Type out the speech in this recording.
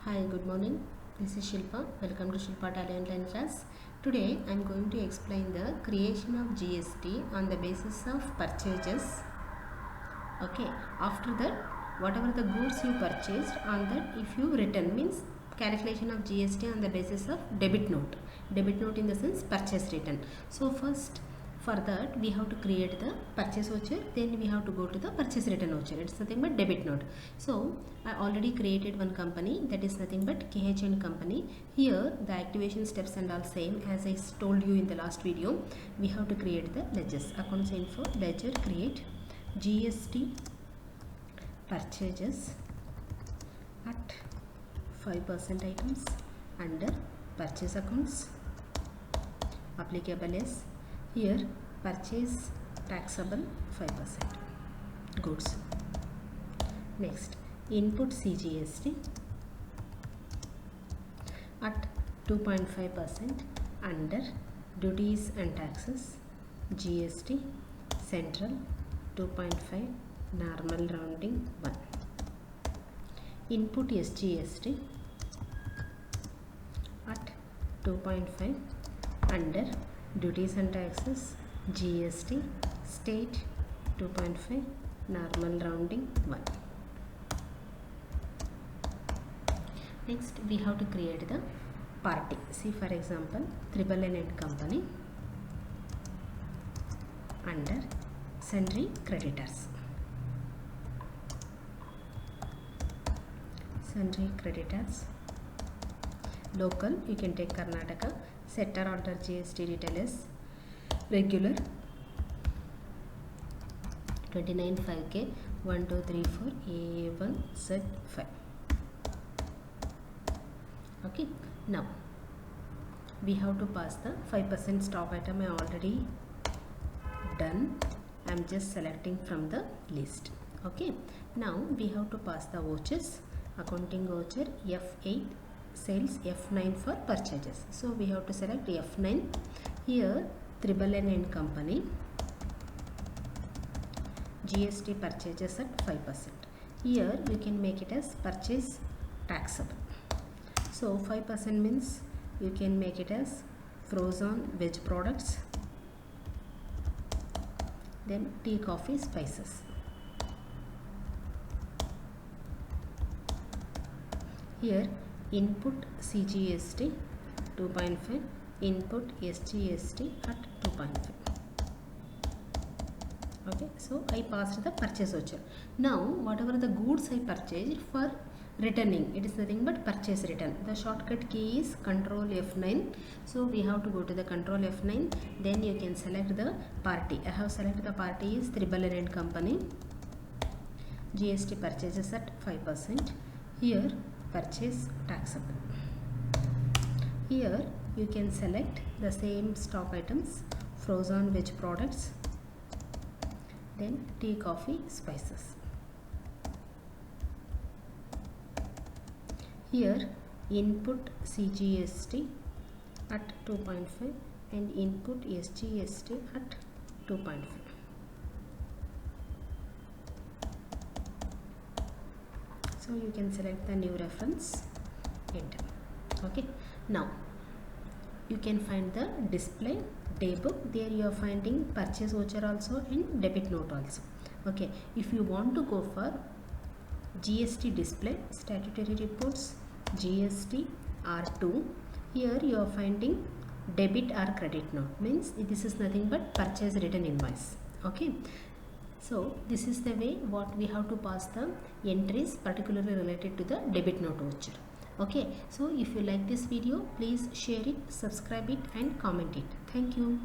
Hi, good morning. This is Shilpa. Welcome to Shilpa Tally Online class. Today I am going to explain the creation of GST on the basis of purchases. Okay, after that, whatever the goods you purchased, on that if you return, means calculation of GST on the basis of debit note. Debit note in the sense purchase return. So first, for that we have to create the purchase voucher, then we have to go to the purchase return voucher. It's nothing but debit note. So I already created one company, that is nothing but KHN company. Here the activation steps and all same as I told you in the last video. We have to create the ledgers. Accounts info, ledger, create GST purchases at 5% items under purchase accounts. Applicable is here purchase taxable 5% goods. Next, input CGST at 2.5% under duties and taxes, GST central 2.5, normal rounding 1. Input SGST at 2.5 under duties and taxes, GST state 2.5, normal rounding 1. Next we have to create the party. See, for example, Triple N company under sundry creditors. Sundry creditors. Local, you can take Karnataka. Setter order GST retail is regular 29.5K 1 2 3 4 A1 Z5. Okay, now we have to pass the 5% stock item. I already done. I am just selecting from the list. Okay, now we have to pass the vouchers. Accounting voucher F8, sales F9 for purchases. So we have to select F9. Here Triple N company, GST purchases at 5%. Here you can make it as purchase taxable. So 5% means you can make it as frozen veg products, then tea, coffee, spices. Here input CGST 2.5, input SGST at 2.5. Okay, so I passed the purchase voucher. Now whatever the goods I purchased, for returning, it is nothing but purchase return. The shortcut key is Control F9. So we have to go to the Control F9. Then you can select the party. I have selected the party is Triple N company. GST purchases at 5%. Here purchase taxable. Here you can select the same stock items, frozen veg products, then tea, coffee, spices. Here input CGST at 2.5 and input SGST at 2.5. So you can select the new reference, enter. Okay, now you can find the display table. There you are finding purchase voucher also and debit note also. Okay, if you want to go for GST display, statutory reports, GST R2, here you are finding debit or credit note, means this is nothing but purchase return invoice. Okay, so this is the way what we have to pass the entries particularly related to the debit note voucher. Okay, so if you like this video, please share it, subscribe it and comment it. Thank you.